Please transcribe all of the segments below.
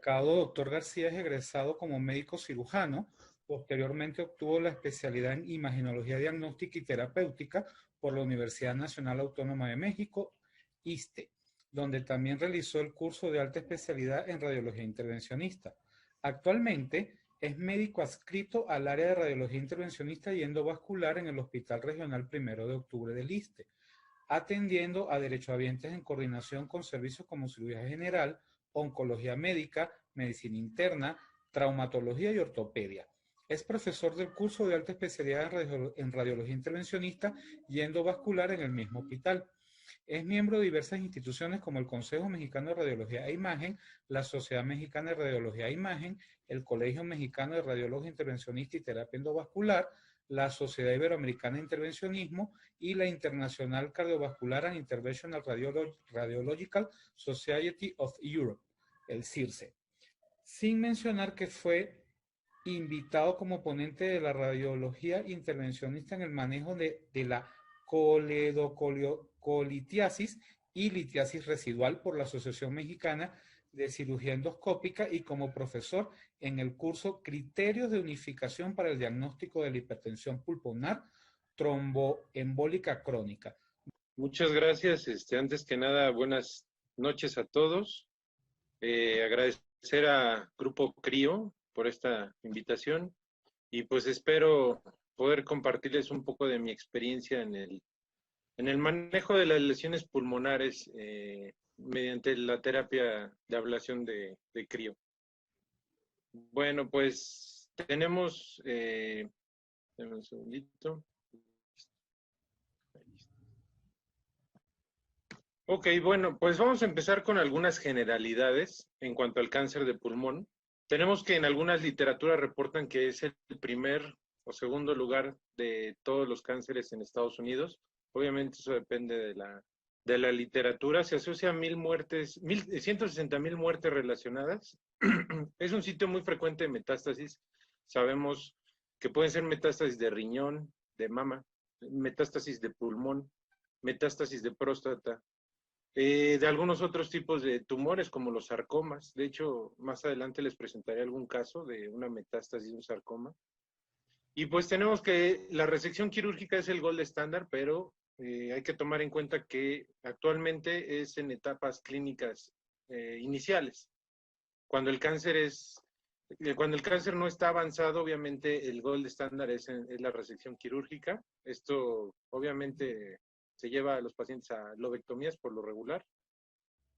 destacado doctor García es egresado como médico cirujano. Posteriormente obtuvo la especialidad en imagenología diagnóstica y terapéutica por la Universidad Nacional Autónoma de México, ISSSTE, donde también realizó el curso de alta especialidad en radiología intervencionista. Actualmente es médico adscrito al área de radiología intervencionista y endovascular en el Hospital Regional Primero de Octubre del ISSSTE, atendiendo a derechohabientes en coordinación con servicios como cirugía general, oncología médica, medicina interna, traumatología y ortopedia. Es profesor del curso de alta especialidad en radiología intervencionista y endovascular en el mismo hospital. Es miembro de diversas instituciones como el Consejo Mexicano de Radiología e Imagen, la Sociedad Mexicana de Radiología e Imagen, el Colegio Mexicano de Radiólogos Intervencionistas y Terapia Endovascular, la Sociedad Iberoamericana de Intervencionismo y la International Cardiovascular and Interventional Radiological Society of Europe, el CIRSE. Sin mencionar que fue invitado como ponente de la radiología intervencionista en el manejo de la coledocolitis y litiasis residual por la Asociación Mexicana de Cirugía Endoscópica y como profesor en el curso Criterios de Unificación para el Diagnóstico de la Hipertensión Pulmonar Tromboembólica Crónica. Muchas gracias. Antes que nada, buenas noches a todos. Agradecer a Grupo CRIO por esta invitación y pues espero poder compartirles un poco de mi experiencia en el manejo de las lesiones pulmonares mediante la terapia de ablación de CRIO. Bueno, pues tenemos, un segundito. Ok, bueno, pues vamos a empezar con algunas generalidades en cuanto al cáncer de pulmón. Tenemos que en algunas literaturas reportan que es el primer o segundo lugar de todos los cánceres en Estados Unidos. Obviamente eso depende de la literatura. Se asocia a 160,000 muertes relacionadas. Es un sitio muy frecuente de metástasis. Sabemos que pueden ser metástasis de riñón, de mama, metástasis de pulmón, metástasis de próstata, de algunos otros tipos de tumores como los sarcomas. De hecho, más adelante les presentaré algún caso de una metástasis de un sarcoma. Y pues tenemos que la resección quirúrgica es el gold estándar, pero hay que tomar en cuenta que actualmente es en etapas clínicas iniciales. Cuando el cáncer no está avanzado, obviamente el gold estándar es la resección quirúrgica. Esto obviamente se lleva a los pacientes a lobectomías por lo regular.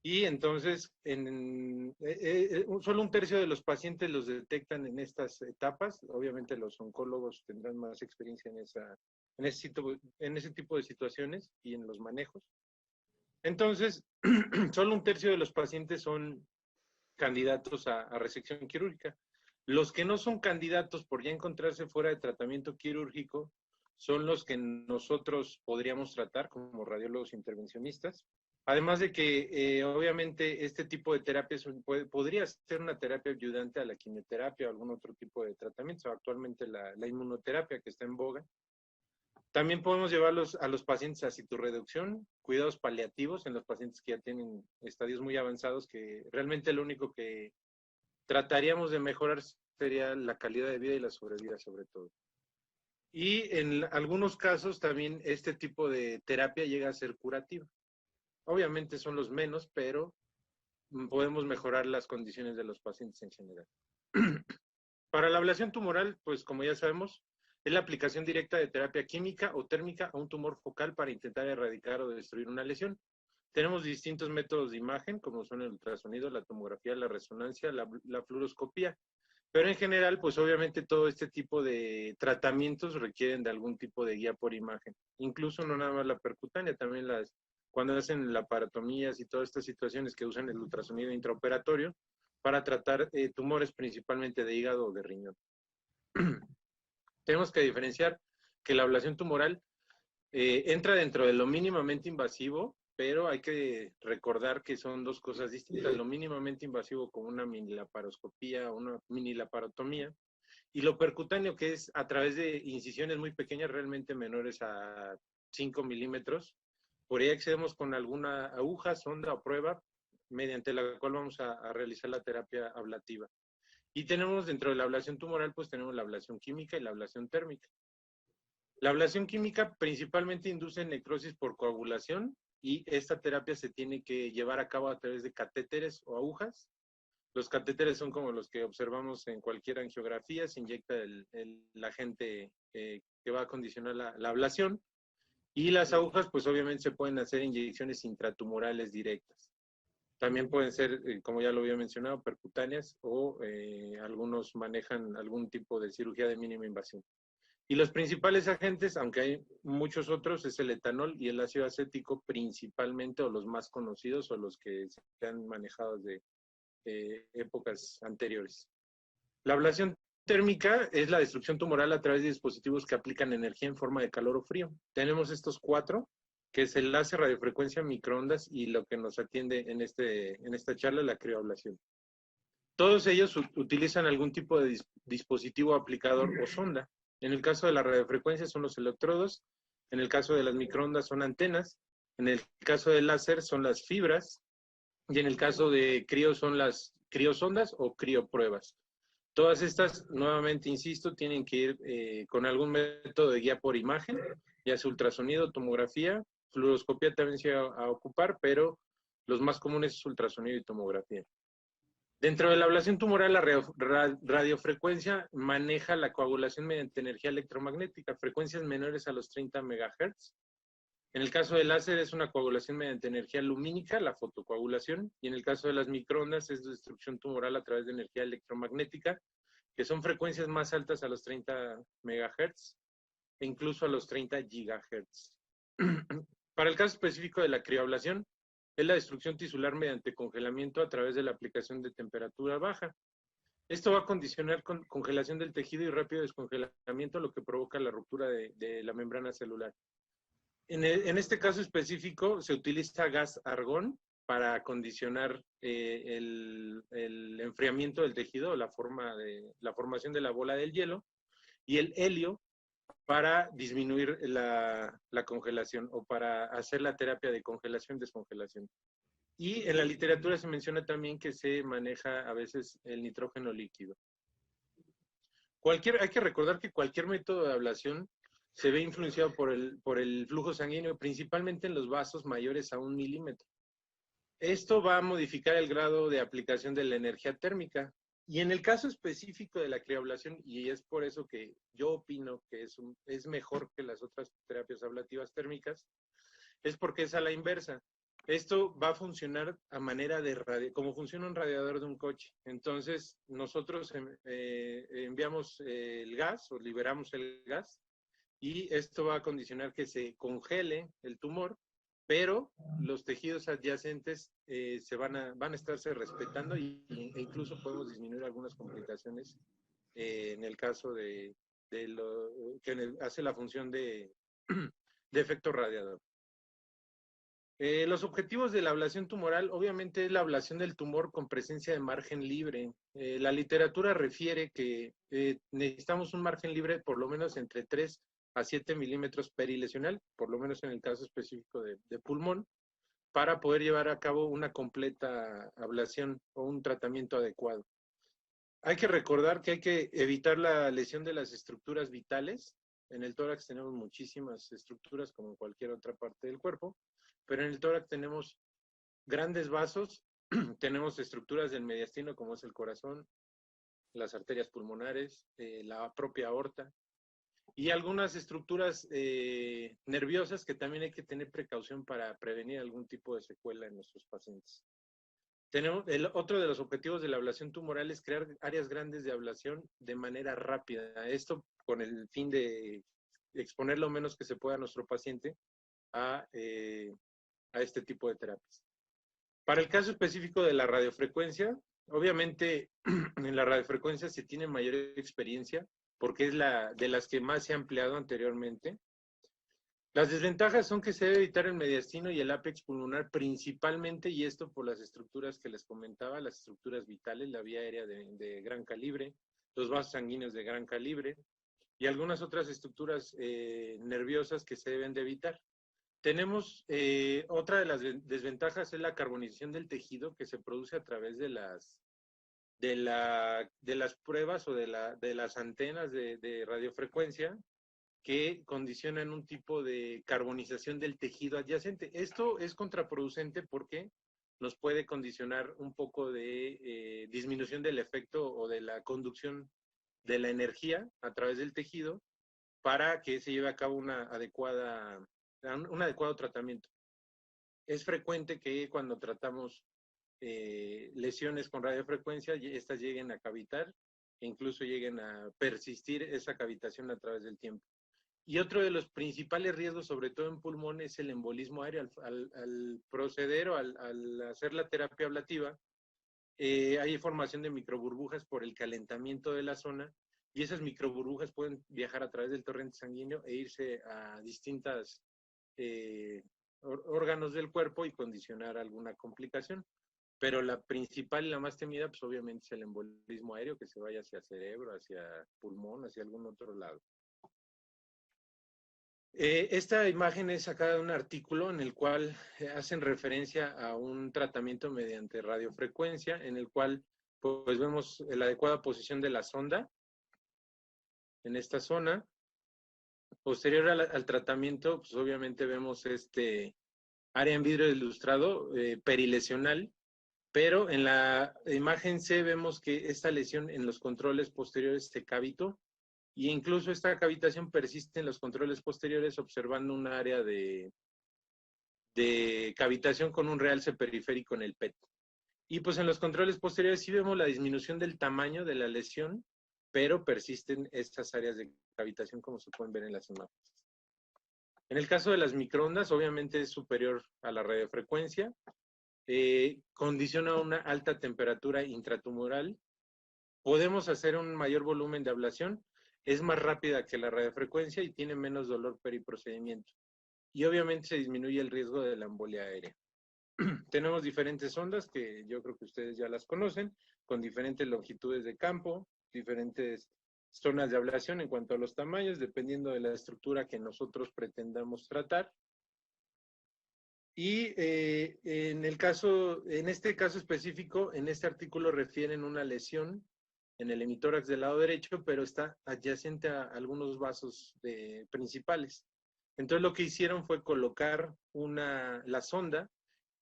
Y entonces, solo un tercio de los pacientes los detectan en estas etapas. Obviamente los oncólogos tendrán más experiencia en ese tipo de situaciones y en los manejos. Entonces, solo un tercio de los pacientes son candidatos a resección quirúrgica. Los que no son candidatos por ya encontrarse fuera de tratamiento quirúrgico son los que nosotros podríamos tratar como radiólogos intervencionistas. Además de que obviamente este tipo de terapias podría ser una terapia ayudante a la quimioterapia o algún otro tipo de tratamiento. Actualmente la inmunoterapia que está en boga. También podemos llevarlos a los pacientes a citorreducción, cuidados paliativos en los pacientes que ya tienen estadios muy avanzados, que realmente lo único que trataríamos de mejorar sería la calidad de vida y la sobrevida sobre todo. Y en algunos casos también este tipo de terapia llega a ser curativa. Obviamente son los menos, pero podemos mejorar las condiciones de los pacientes en general. Para la ablación tumoral, pues como ya sabemos, es la aplicación directa de terapia química o térmica a un tumor focal para intentar erradicar o destruir una lesión. Tenemos distintos métodos de imagen, como son el ultrasonido, la tomografía, la resonancia, la fluoroscopía. Pero en general, pues obviamente todo este tipo de tratamientos requieren de algún tipo de guía por imagen. Incluso no nada más la percutánea, también cuando hacen laparotomías y todas estas situaciones que usan el ultrasonido intraoperatorio para tratar tumores principalmente de hígado o de riñón. Tenemos que diferenciar que la ablación tumoral entra dentro de lo mínimamente invasivo, pero hay que recordar que son dos cosas distintas. Lo mínimamente invasivo como una mini laparoscopía, una mini laparotomía, y lo percutáneo, que es a través de incisiones muy pequeñas, realmente menores a 5 milímetros. Por ahí accedemos con alguna aguja, sonda o prueba mediante la cual vamos a realizar la terapia ablativa. Y tenemos dentro de la ablación tumoral, pues tenemos la ablación química y la ablación térmica. La ablación química principalmente induce necrosis por coagulación y esta terapia se tiene que llevar a cabo a través de catéteres o agujas. Los catéteres son como los que observamos en cualquier angiografía, se inyecta el agente que va a condicionar la ablación, y las agujas pues obviamente se pueden hacer inyecciones intratumorales directas. También pueden ser, como ya lo había mencionado, percutáneas o algunos manejan algún tipo de cirugía de mínima invasión. Y los principales agentes, aunque hay muchos otros, es el etanol y el ácido acético principalmente, o los más conocidos o los que se han manejado de épocas anteriores. La ablación térmica es la destrucción tumoral a través de dispositivos que aplican energía en forma de calor o frío. Tenemos estos 4, que es el láser, radiofrecuencia, microondas y lo que nos atiende en esta charla, la crioablación. Todos ellos utilizan algún tipo de dispositivo aplicador o sonda. En el caso de la radiofrecuencia son los electrodos, en el caso de las microondas son antenas, en el caso del láser son las fibras, y en el caso de crío son las criosondas o criopruebas. Todas estas, nuevamente insisto, tienen que ir con algún método de guía por imagen, ya sea ultrasonido, tomografía, fluoroscopía también se va a ocupar, pero los más comunes es ultrasonido y tomografía. Dentro de la ablación tumoral, la radiofrecuencia maneja la coagulación mediante energía electromagnética, frecuencias menores a los 30 MHz. En el caso del láser es una coagulación mediante energía lumínica, la fotocoagulación, y en el caso de las microondas es destrucción tumoral a través de energía electromagnética, que son frecuencias más altas a los 30 MHz e incluso a los 30 GHz. Para el caso específico de la crioablación, es la destrucción tisular mediante congelamiento a través de la aplicación de temperatura baja. Esto va a condicionar con congelación del tejido y rápido descongelamiento, lo que provoca la ruptura de la membrana celular. En este caso específico se utiliza gas argón para condicionar el enfriamiento del tejido, la formación de la bola del hielo, y el helio para disminuir la congelación o para hacer la terapia de congelación-descongelación. Y en la literatura se menciona también que se maneja a veces el nitrógeno líquido. Hay que recordar que cualquier método de ablación se ve influenciado por el flujo sanguíneo, principalmente en los vasos mayores a 1 milímetro. Esto va a modificar el grado de aplicación de la energía térmica. Y en el caso específico de la crioablación, y es por eso que yo opino que es mejor que las otras terapias ablativas térmicas, es porque es a la inversa. Esto va a funcionar a manera de como funciona un radiador de un coche. Entonces, nosotros enviamos el gas o liberamos el gas, y esto va a condicionar que se congele el tumor, pero los tejidos adyacentes van a estarse respetando e incluso podemos disminuir algunas complicaciones en el caso de lo que hace la función de efecto radiador. Los objetivos de la ablación tumoral, obviamente, es la ablación del tumor con presencia de margen libre. La literatura refiere que necesitamos un margen libre por lo menos entre 3 a 7 milímetros perilesional, por lo menos en el caso específico de pulmón, para poder llevar a cabo una completa ablación o un tratamiento adecuado. Hay que recordar que hay que evitar la lesión de las estructuras vitales. En el tórax tenemos muchísimas estructuras como en cualquier otra parte del cuerpo, pero en el tórax tenemos grandes vasos, tenemos estructuras del mediastino como es el corazón, las arterias pulmonares, la propia aorta, y algunas estructuras nerviosas que también hay que tener precaución para prevenir algún tipo de secuela en nuestros pacientes. Otro de los objetivos de la ablación tumoral es crear áreas grandes de ablación de manera rápida. Esto con el fin de exponer lo menos que se pueda a nuestro paciente a este tipo de terapias. Para el caso específico de la radiofrecuencia, obviamente en la radiofrecuencia se tiene mayor experiencia porque es de las que más se ha empleado anteriormente. Las desventajas son que se debe evitar el mediastino y el ápex pulmonar principalmente, y esto por las estructuras que les comentaba, las estructuras vitales, la vía aérea de gran calibre, los vasos sanguíneos de gran calibre y algunas otras estructuras nerviosas que se deben de evitar. Tenemos otra de las desventajas es la carbonización del tejido que se produce a través de las pruebas o de las antenas de radiofrecuencia que condicionan un tipo de carbonización del tejido adyacente. Esto es contraproducente porque nos puede condicionar un poco de disminución del efecto o de la conducción de la energía a través del tejido para que se lleve a cabo un adecuado tratamiento. Es frecuente que cuando tratamos lesiones con radiofrecuencia, estas lleguen a cavitar e incluso lleguen a persistir esa cavitación a través del tiempo. Y otro de los principales riesgos, sobre todo en pulmón, es el embolismo aéreo. Al proceder o al hacer la terapia ablativa, hay formación de microburbujas por el calentamiento de la zona y esas microburbujas pueden viajar a través del torrente sanguíneo e irse a distintas órganos del cuerpo y condicionar alguna complicación. Pero la principal y la más temida, pues obviamente es el embolismo aéreo, que se vaya hacia cerebro, hacia pulmón, hacia algún otro lado. Esta imagen es sacada de un artículo en el cual hacen referencia a un tratamiento mediante radiofrecuencia, en el cual pues vemos la adecuada posición de la sonda en esta zona. Posterior al tratamiento, pues obviamente vemos este área en vidrio ilustrado perilesional, pero en la imagen C vemos que esta lesión en los controles posteriores se cavitó. Y incluso esta cavitación persiste en los controles posteriores, observando un área de cavitación con un realce periférico en el PET. Y pues en los controles posteriores sí vemos la disminución del tamaño de la lesión, pero persisten estas áreas de cavitación como se pueden ver en las imágenes. En el caso de las microondas, obviamente es superior a la radiofrecuencia, condiciona una alta temperatura intratumoral, podemos hacer un mayor volumen de ablación, es más rápida que la radiofrecuencia y tiene menos dolor periprocedimiento. Y obviamente se disminuye el riesgo de la embolia aérea. Tenemos diferentes ondas que yo creo que ustedes ya las conocen, con diferentes longitudes de campo, diferentes zonas de ablación en cuanto a los tamaños, dependiendo de la estructura que nosotros pretendamos tratar. Y en este caso específico, en este artículo refieren una lesión en el hemitórax del lado derecho, pero está adyacente a algunos vasos principales. Entonces lo que hicieron fue colocar la sonda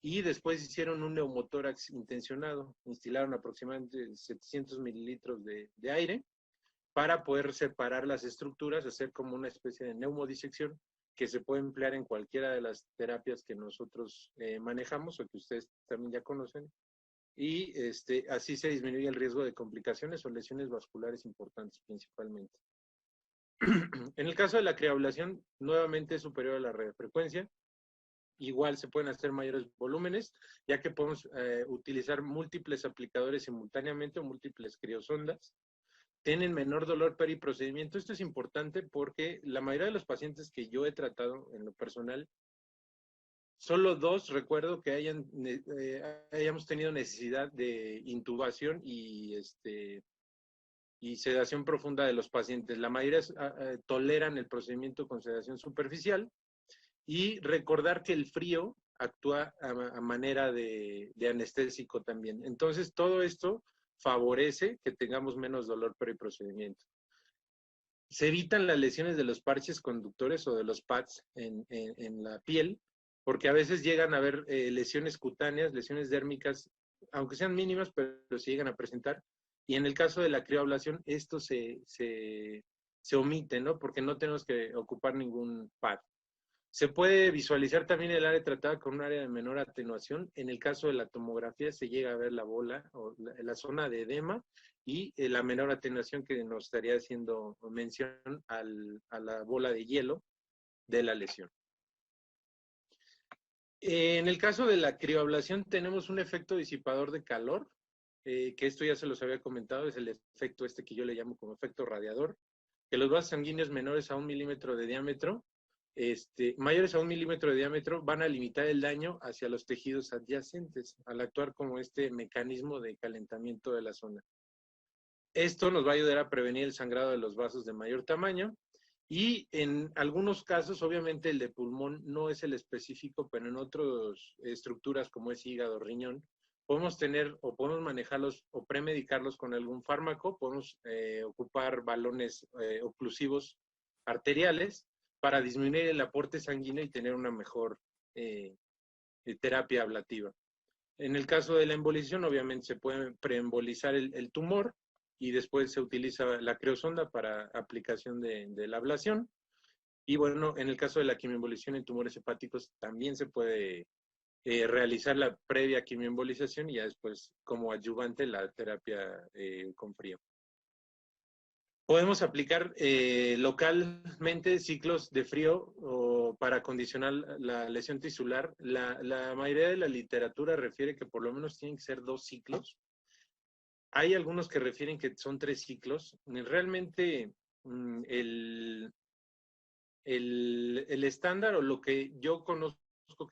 y después hicieron un neumotórax intencionado. Instilaron aproximadamente 700 mililitros de aire para poder separar las estructuras, hacer como una especie de neumodisección que se puede emplear en cualquiera de las terapias que nosotros manejamos o que ustedes también ya conocen. Y así se disminuye el riesgo de complicaciones o lesiones vasculares importantes principalmente. En el caso de la crioablación, nuevamente es superior a la radiofrecuencia. Igual se pueden hacer mayores volúmenes, ya que podemos utilizar múltiples aplicadores simultáneamente o múltiples criosondas. Tienen menor dolor periprocedimiento. Esto es importante porque la mayoría de los pacientes que yo he tratado en lo personal, solo 2 recuerdo que hayamos tenido necesidad de intubación y sedación profunda de los pacientes. La mayoría toleran el procedimiento con sedación superficial y recordar que el frío actúa a manera de anestésico también. Entonces, todo esto favorece que tengamos menos dolor periprocedimiento. Se evitan las lesiones de los parches conductores o de los pads en la piel, porque a veces llegan a haber lesiones cutáneas, lesiones dérmicas, aunque sean mínimas, pero se llegan a presentar. Y en el caso de la crioablación, esto se omite, ¿no? Porque no tenemos que ocupar ningún pad. Se puede visualizar también el área tratada con un área de menor atenuación. En el caso de la tomografía se llega a ver la bola o la zona de edema y la menor atenuación que nos estaría haciendo mención a la bola de hielo de la lesión. En el caso de la crioablación tenemos un efecto disipador de calor, que esto ya se los había comentado, es el efecto que yo le llamo como efecto radiador, que los vasos sanguíneos menores a 1 milímetro de diámetro, mayores a 1 milímetro de diámetro, van a limitar el daño hacia los tejidos adyacentes al actuar como este mecanismo de calentamiento de la zona. Esto nos va a ayudar a prevenir el sangrado de los vasos de mayor tamaño Y en algunos casos, obviamente el de pulmón no es el específico, pero en otras estructuras como es hígado, riñón, podemos tener o podemos manejarlos o premedicarlos con algún fármaco, podemos ocupar balones oclusivos arteriales para disminuir el aporte sanguíneo y tener una mejor terapia ablativa. En el caso de la embolización, obviamente se puede preembolizar el tumor y después se utiliza la criosonda para aplicación de la ablación. Y bueno, en el caso de la quimioembolización en tumores hepáticos también se puede realizar la previa quimioembolización y ya después como adyuvante la terapia con frío. Podemos aplicar localmente ciclos de frío o para condicionar la lesión tisular. La mayoría de la literatura refiere que por lo menos tienen que ser 2 ciclos. Hay algunos que refieren que son 3 ciclos. Realmente el estándar o lo que yo conozco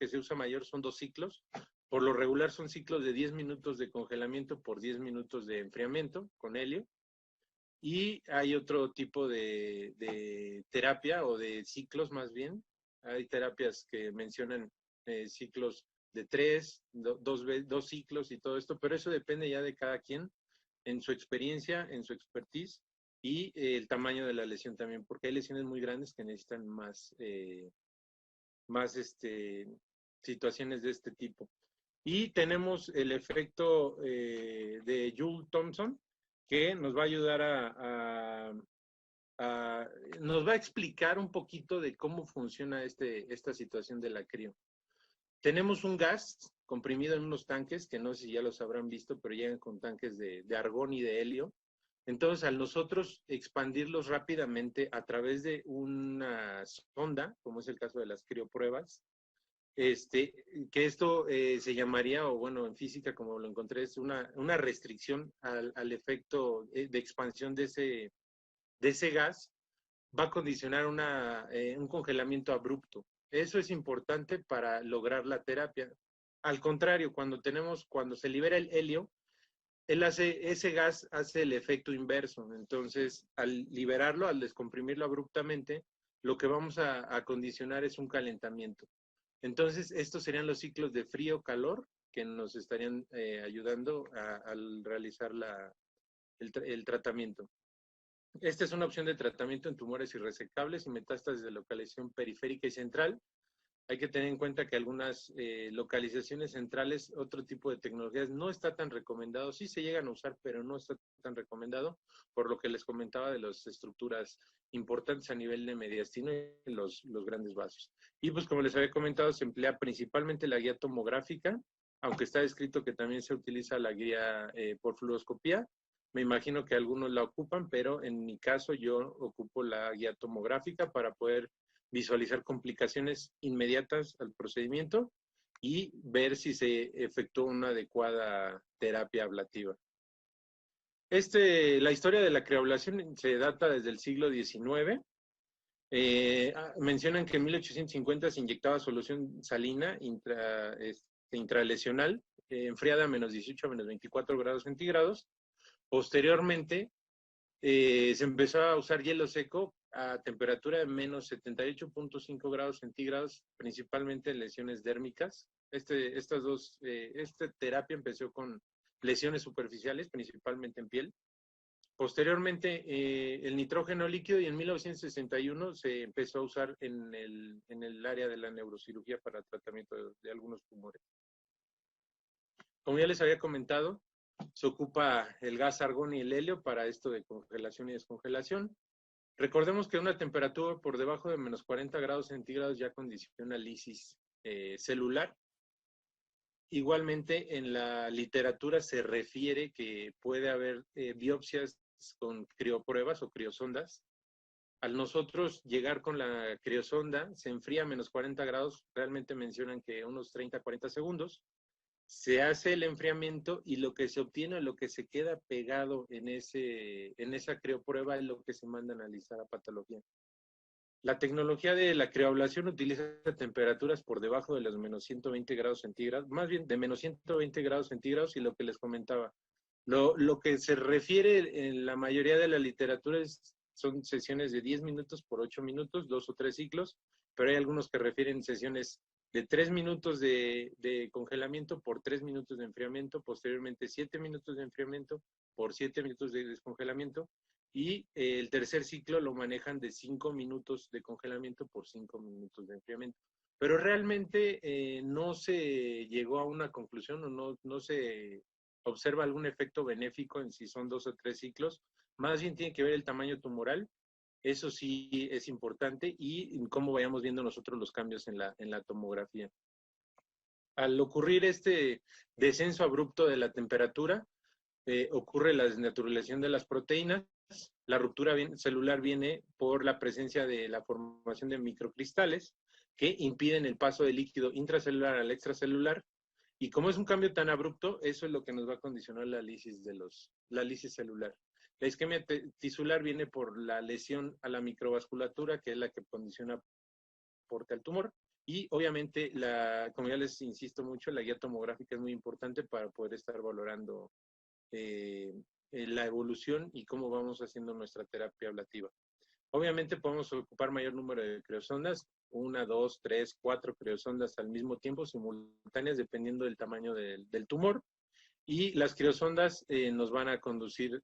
que se usa mayor son 2 ciclos. Por lo regular son ciclos de 10 minutos de congelamiento por 10 minutos de enfriamiento con helio. Y hay otro tipo de terapia o de ciclos más bien. Hay terapias que mencionan ciclos de 3, 2 ciclos y todo esto, pero eso depende ya de cada quien en su experiencia, en su expertise y el tamaño de la lesión también, porque hay lesiones muy grandes que necesitan más situaciones de este tipo. Y tenemos el efecto de Joule-Thomson, que nos va a ayudar nos va a explicar un poquito de cómo funciona esta situación de la crío. Tenemos un gas comprimido en unos tanques, que no sé si ya los habrán visto, pero llegan con tanques de argón y de helio. Entonces, al nosotros expandirlos rápidamente a través de una sonda, como es el caso de las criopruebas, que esto se llamaría, o bueno, en física, como lo encontré, es una restricción al efecto de expansión de ese gas, va a condicionar un congelamiento abrupto. Eso es importante para lograr la terapia. Al contrario, cuando se libera el helio, ese gas hace el efecto inverso. Entonces, al liberarlo, al descomprimirlo abruptamente, lo que vamos a condicionar es un calentamiento. Entonces, estos serían los ciclos de frío-calor que nos estarían ayudando al realizar el tratamiento. Esta es una opción de tratamiento en tumores irresecables y metástasis de localización periférica y central. Hay que tener en cuenta que algunas localizaciones centrales, otro tipo de tecnologías, no está tan recomendado. Sí se llegan a usar, pero no está tan recomendado, por lo que les comentaba de las estructuras importantes a nivel de mediastino y los grandes vasos. Y pues como les había comentado, se emplea principalmente la guía tomográfica, aunque está escrito que también se utiliza la guía por fluoroscopía. Me imagino que algunos la ocupan, pero en mi caso yo ocupo la guía tomográfica para poder visualizar complicaciones inmediatas al procedimiento y ver si se efectuó una adecuada terapia ablativa. La historia de la crioablación se data desde el siglo XIX. Mencionan que en 1850 se inyectaba solución salina intralesional, enfriada a menos 18 a menos 24 grados centígrados. Posteriormente, se empezó a usar hielo seco a temperatura de menos 78.5 grados centígrados, principalmente en lesiones dérmicas. Esta terapia empezó con lesiones superficiales, principalmente en piel. Posteriormente, el nitrógeno líquido, y en 1961 se empezó a usar en el área de la neurocirugía para tratamiento de algunos tumores. Como ya les había comentado, se ocupa el gas argón y el helio para esto de congelación y descongelación. Recordemos que una temperatura por debajo de menos 40 grados centígrados ya condiciona lisis celular. Igualmente, en la literatura se refiere que puede haber biopsias con criopruebas o criosondas. Al nosotros llegar con la criosonda, se enfría a menos 40 grados, realmente mencionan que unos 30 a 40 segundos. Se hace el enfriamiento y lo que se obtiene, lo que se queda pegado en esa crioprueba es lo que se manda a analizar a patología. La tecnología de la crioablación utiliza temperaturas por debajo de los menos 120 grados centígrados, más bien de menos 120 grados centígrados, y lo que les comentaba. Lo que se refiere en la mayoría de la literatura es son sesiones de 10 minutos por 8 minutos, 2 o 3 ciclos, pero hay algunos que refieren sesiones de 3 minutos de congelamiento por 3 minutos de enfriamiento, posteriormente 7 minutos de enfriamiento por 7 minutos de descongelamiento, y el tercer ciclo lo manejan de 5 minutos de congelamiento por 5 minutos de enfriamiento. Pero realmente no se llegó a una conclusión o no se observa algún efecto benéfico en si son 2 o 3 ciclos. Más bien tiene que ver el tamaño tumoral, eso sí es importante, y cómo vayamos viendo nosotros los cambios en la tomografía. Al ocurrir este descenso abrupto de la temperatura, ocurre la desnaturalización de las proteínas. La ruptura celular viene por la presencia de la formación de microcristales que impiden el paso del líquido intracelular al extracelular. Y como es un cambio tan abrupto, eso es lo que nos va a condicionar la lisis celular. La isquemia tisular viene por la lesión a la microvasculatura, que es la que condiciona porta el tumor. Y obviamente, como ya les insisto mucho, la guía tomográfica es muy importante para poder estar valorando la evolución y cómo vamos haciendo nuestra terapia ablativa. Obviamente podemos ocupar mayor número de criosondas, 1, 2, 3, 4 criosondas al mismo tiempo, simultáneas, dependiendo del tamaño del tumor. Y las criosondas nos van a conducir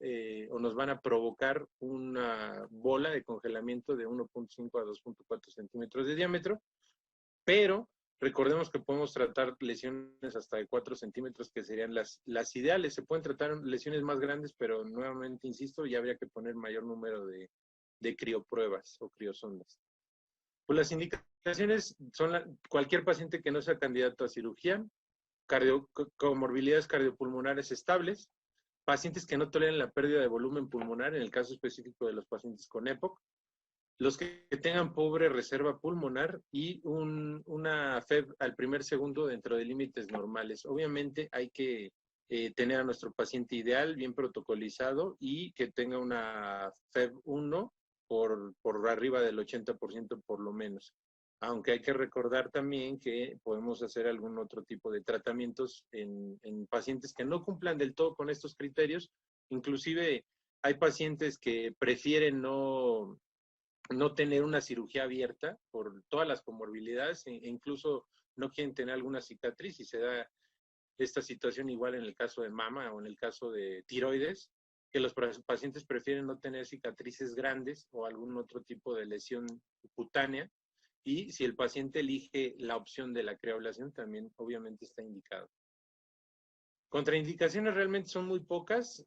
o nos van a provocar una bola de congelamiento de 1.5 a 2.4 centímetros de diámetro, pero recordemos que podemos tratar lesiones hasta de 4 centímetros, que serían las ideales. Se pueden tratar lesiones más grandes, pero nuevamente, insisto, ya habría que poner mayor número de criopruebas o criosondas. Pues las indicaciones son cualquier paciente que no sea candidato a cirugía, comorbilidades cardiopulmonares estables, pacientes que no toleren la pérdida de volumen pulmonar, en el caso específico de los pacientes con EPOC, los que tengan pobre reserva pulmonar y una FEV al primer segundo dentro de límites normales. Obviamente hay que tener a nuestro paciente ideal bien protocolizado y que tenga una FEV 1 por arriba del 80% por lo menos. Aunque hay que recordar también que podemos hacer algún otro tipo de tratamientos en pacientes que no cumplan del todo con estos criterios. Inclusive hay pacientes que prefieren no tener una cirugía abierta por todas las comorbilidades e incluso no quieren tener alguna cicatriz, y se da esta situación igual en el caso de mama o en el caso de tiroides, que los pacientes prefieren no tener cicatrices grandes o algún otro tipo de lesión cutánea, y si el paciente elige la opción de la crioablación, también obviamente está indicado. Contraindicaciones realmente son muy pocas.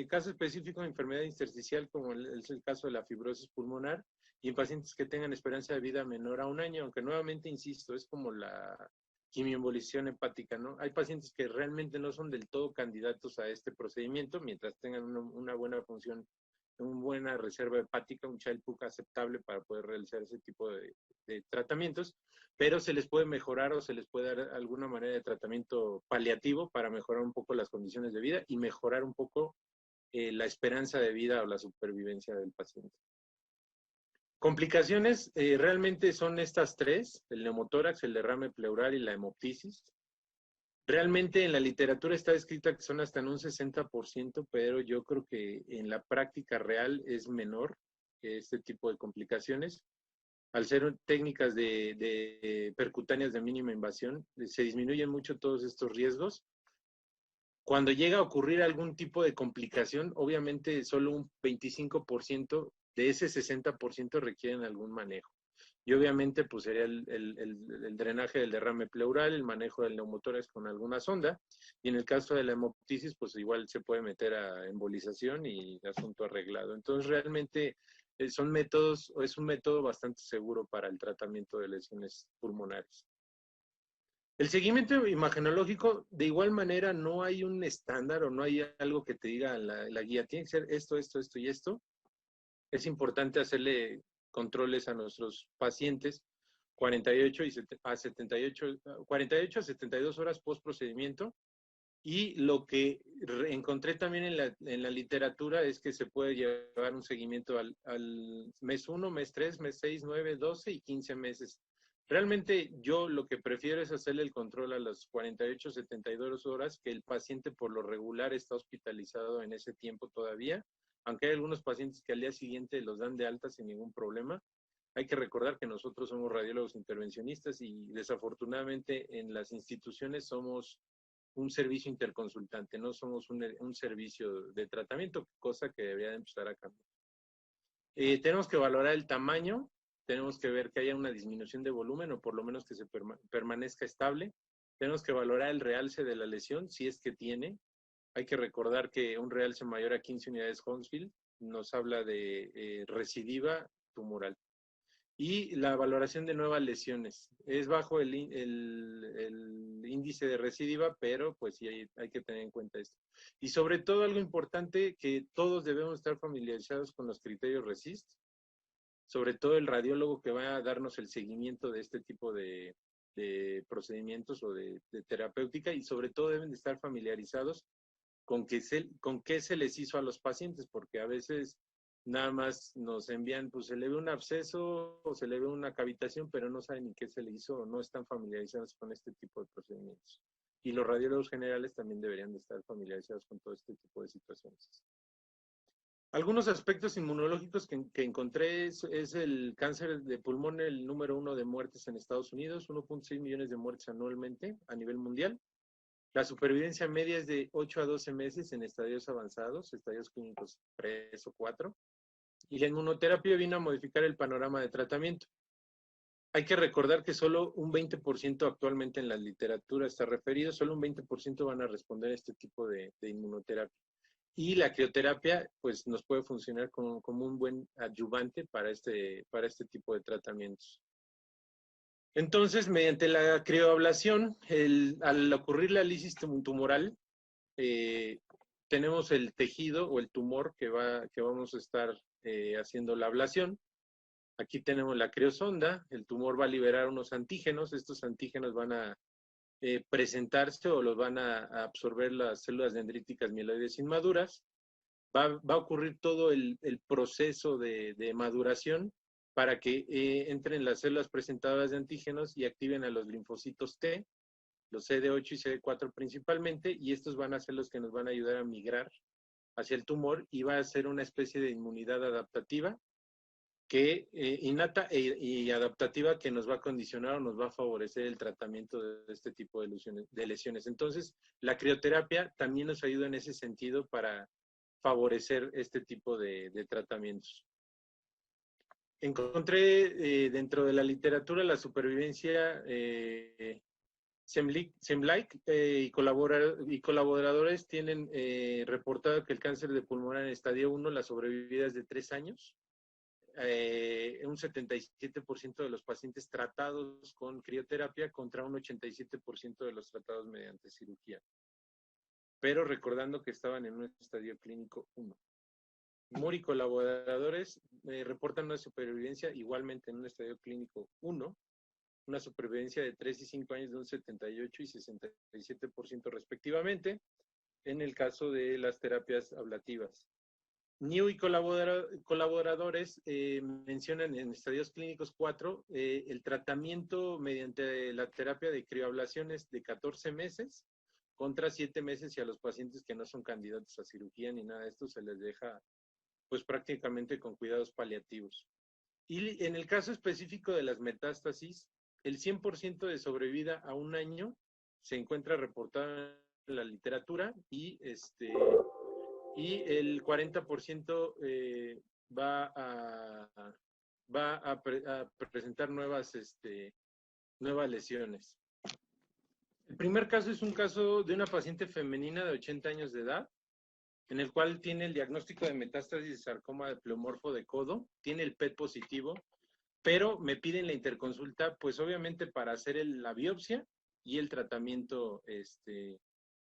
Caso específico de enfermedad intersticial, como es el caso de la fibrosis pulmonar, y en pacientes que tengan esperanza de vida menor a 1 año, aunque nuevamente insisto, es como la quimioembolización hepática, ¿no? Hay pacientes que realmente no son del todo candidatos a este procedimiento mientras tengan una buena función, una buena reserva hepática, un Child-Pugh aceptable para poder realizar ese tipo de tratamientos, pero se les puede mejorar o se les puede dar alguna manera de tratamiento paliativo para mejorar un poco las condiciones de vida y mejorar un poco la esperanza de vida o la supervivencia del paciente. Complicaciones realmente son estas 3, el neumotórax, el derrame pleural y la hemoptisis. Realmente en la literatura está escrita que son hasta en un 60%, pero yo creo que en la práctica real es menor este tipo de complicaciones. Al ser técnicas de percutáneas de mínima invasión, se disminuyen mucho todos estos riesgos. Cuando llega a ocurrir algún tipo de complicación, obviamente solo un 25% de ese 60% requieren algún manejo. Y obviamente pues sería el drenaje del derrame pleural, el manejo del neumotórax con alguna sonda, y en el caso de la hemoptisis pues igual se puede meter a embolización y asunto arreglado. Entonces realmente es un método bastante seguro para el tratamiento de lesiones pulmonares. El seguimiento imagenológico, de igual manera, no hay un estándar o no hay algo que te diga la guía, tiene que ser esto, esto, esto y esto. Es importante hacerle controles a nuestros pacientes 48 a 72 horas post procedimiento. Y lo que encontré también en la literatura es que se puede llevar un seguimiento al mes 1, mes 3, mes 6, 9, 12 y 15 meses. Realmente yo lo que prefiero es hacerle el control a las 48, 72 horas, que el paciente por lo regular está hospitalizado en ese tiempo todavía, aunque hay algunos pacientes que al día siguiente los dan de alta sin ningún problema. Hay que recordar que nosotros somos radiólogos intervencionistas y desafortunadamente en las instituciones somos un servicio interconsultante, no somos un servicio de tratamiento, cosa que debería de empezar a cambiar. Tenemos que valorar el tamaño, tenemos que ver que haya una disminución de volumen o por lo menos que se permanezca estable. Tenemos que valorar el realce de la lesión, si es que tiene. Hay que recordar que un realce mayor a 15 unidades Hounsfield nos habla de recidiva tumoral. Y la valoración de nuevas lesiones. Es bajo el índice de recidiva, pero pues sí hay que tener en cuenta esto. Y sobre todo algo importante, que todos debemos estar familiarizados con los criterios RECIST, sobre todo el radiólogo que va a darnos el seguimiento de este tipo de procedimientos o de terapéutica, y sobre todo deben de estar familiarizados con qué se les hizo a los pacientes, porque a veces nada más nos envían, pues se le ve un absceso o se le ve una cavitación, pero no saben ni qué se le hizo o no están familiarizados con este tipo de procedimientos. Y los radiólogos generales también deberían de estar familiarizados con todo este tipo de situaciones. Algunos aspectos inmunológicos que encontré es el cáncer de pulmón, el número 1 de muertes en Estados Unidos, 1.6 millones de muertes anualmente a nivel mundial. La supervivencia media es de 8 a 12 meses en estadios avanzados, estadios clínicos 3 o 4. Y la inmunoterapia vino a modificar el panorama de tratamiento. Hay que recordar que solo un 20% actualmente en la literatura está referido, solo un 20% van a responder a este tipo de inmunoterapia. Y la crioterapia, pues, nos puede funcionar como un buen adyuvante para este tipo de tratamientos. Entonces, mediante la crioablación, al ocurrir la lisis tumoral, tenemos el tejido o el tumor que vamos a estar haciendo la ablación. Aquí tenemos la criosonda, el tumor va a liberar unos antígenos, estos antígenos van a presentarse o los van a absorber las células dendríticas mieloides inmaduras. Va a ocurrir todo el proceso de maduración para que entren las células presentadoras de antígenos y activen a los linfocitos T, los CD8 y CD4 principalmente, y estos van a ser los que nos van a ayudar a migrar hacia el tumor y va a ser una especie de inmunidad adaptativa innata y adaptativa que nos va a condicionar o nos va a favorecer el tratamiento de este tipo de lesiones. Entonces, la crioterapia también nos ayuda en ese sentido para favorecer este tipo de tratamientos. Encontré dentro de la literatura la supervivencia Semlike y colaboradores tienen reportado que el cáncer de pulmón en estadio 1, la sobrevida es de 3 años. Un 77% de los pacientes tratados con crioterapia contra un 87% de los tratados mediante cirugía. Pero recordando que estaban en un estadio clínico 1. Moore y colaboradores reportan una supervivencia igualmente en un estadio clínico 1, una supervivencia de 3 y 5 años de un 78 y 67% respectivamente, en el caso de las terapias ablativas. New y colaboradores mencionan en estadios clínicos 4 el tratamiento mediante la terapia de crioablaciones de 14 meses contra 7 meses, y a los pacientes que no son candidatos a cirugía ni nada de esto se les deja pues prácticamente con cuidados paliativos. Y en el caso específico de las metástasis, el 100% de sobrevida a un año se encuentra reportado en la literatura y el 40% va a presentar nuevas lesiones. El primer caso es un caso de una paciente femenina de 80 años de edad, en el cual tiene el diagnóstico de metástasis de sarcoma de pleomorfo de codo, tiene el PET positivo, pero me piden la interconsulta, pues obviamente para hacer la biopsia y el tratamiento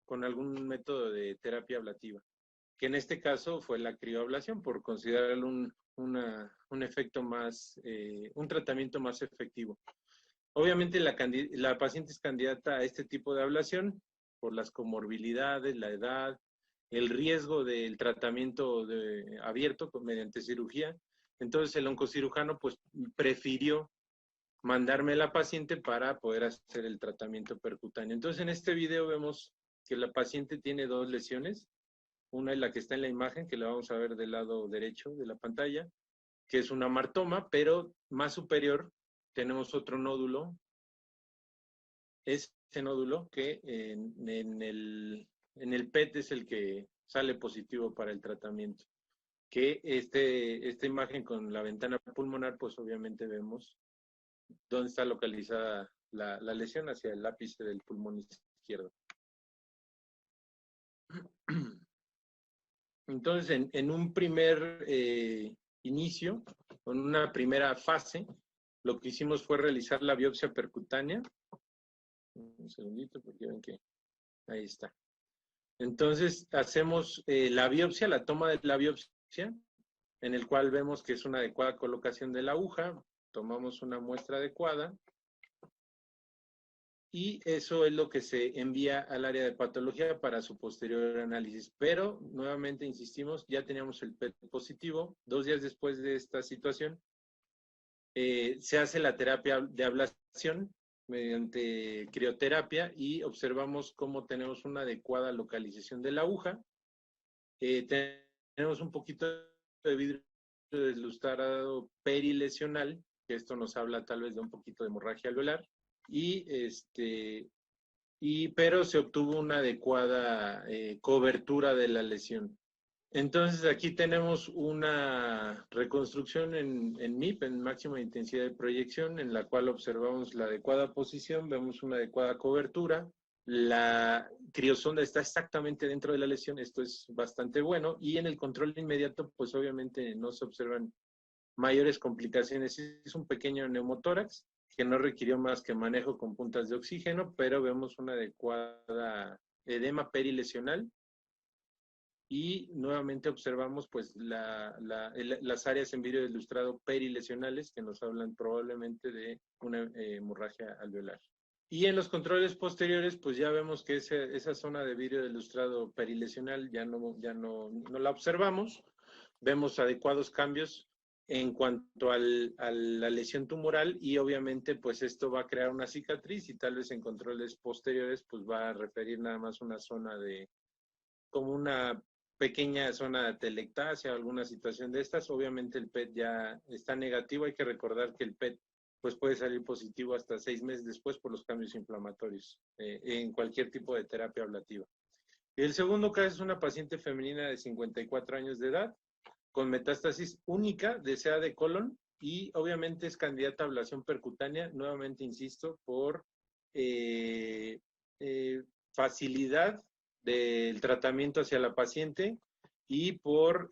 con algún método de terapia ablativa, que en este caso fue la crioablación, por considerarlo un efecto más, un tratamiento más efectivo. Obviamente la paciente es candidata a este tipo de ablación por las comorbilidades, la edad, el riesgo del tratamiento abierto mediante cirugía. Entonces el oncocirujano pues prefirió mandarme a la paciente para poder hacer el tratamiento percutáneo. Entonces en este video vemos que la paciente tiene 2 lesiones, Una es la que está en la imagen, que la vamos a ver del lado derecho de la pantalla, que es una martoma, pero más superior tenemos otro nódulo, ese nódulo que en el PET es el que sale positivo para el tratamiento. Que esta imagen con la ventana pulmonar, pues obviamente vemos dónde está localizada la lesión hacia el ápice del pulmón izquierdo. Entonces, en un primer inicio, en una primera fase, lo que hicimos fue realizar la biopsia percutánea. Un segundito, porque ven que ahí está. Entonces, hacemos la biopsia, la toma de la biopsia, en el cual vemos que es una adecuada colocación de la aguja, tomamos una muestra adecuada, y eso es lo que se envía al área de patología para su posterior análisis. Pero, nuevamente insistimos, ya teníamos el PET positivo. 2 días después de esta situación, se hace la terapia de ablación mediante crioterapia y observamos cómo tenemos una adecuada localización de la aguja. Tenemos un poquito de vidrio deslustrado perilesional, que esto nos habla tal vez de un poquito de hemorragia alveolar. Pero se obtuvo una adecuada cobertura de la lesión. Entonces aquí tenemos una reconstrucción en MIP, en máxima intensidad de proyección, en la cual observamos la adecuada posición, vemos una adecuada cobertura, la criosonda está exactamente dentro de la lesión, esto es bastante bueno, y en el control inmediato, pues obviamente no se observan mayores complicaciones. Es un pequeño neumotórax que no requirió más que manejo con puntas de oxígeno, pero vemos una adecuada edema perilesional y nuevamente observamos pues las áreas en vidrio ilustrado perilesionales que nos hablan probablemente de una hemorragia alveolar. Y en los controles posteriores pues ya vemos que esa zona de vidrio ilustrado perilesional ya no la observamos, vemos adecuados cambios en cuanto a la lesión tumoral y obviamente pues esto va a crear una cicatriz y tal vez en controles posteriores pues va a referir nada más una zona como una pequeña zona de telectasia o alguna situación de estas. Obviamente el PET ya está negativo, hay que recordar que el PET pues puede salir positivo hasta 6 meses después por los cambios inflamatorios en cualquier tipo de terapia ablativa. El segundo caso es una paciente femenina de 54 años de edad, con metástasis única de CA de colon y obviamente es candidata a ablación percutánea, nuevamente insisto, por facilidad del tratamiento hacia la paciente y por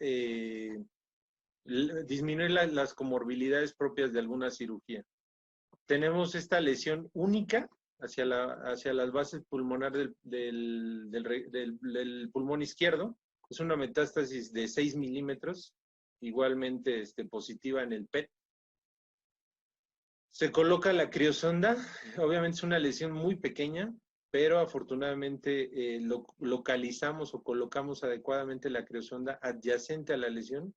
disminuir las comorbilidades propias de alguna cirugía. Tenemos esta lesión única hacia las bases pulmonares del pulmón izquierdo. Es una metástasis de 6 milímetros, igualmente positiva en el PET. Se coloca la criosonda, obviamente es una lesión muy pequeña, pero afortunadamente localizamos o colocamos adecuadamente la criosonda adyacente a la lesión.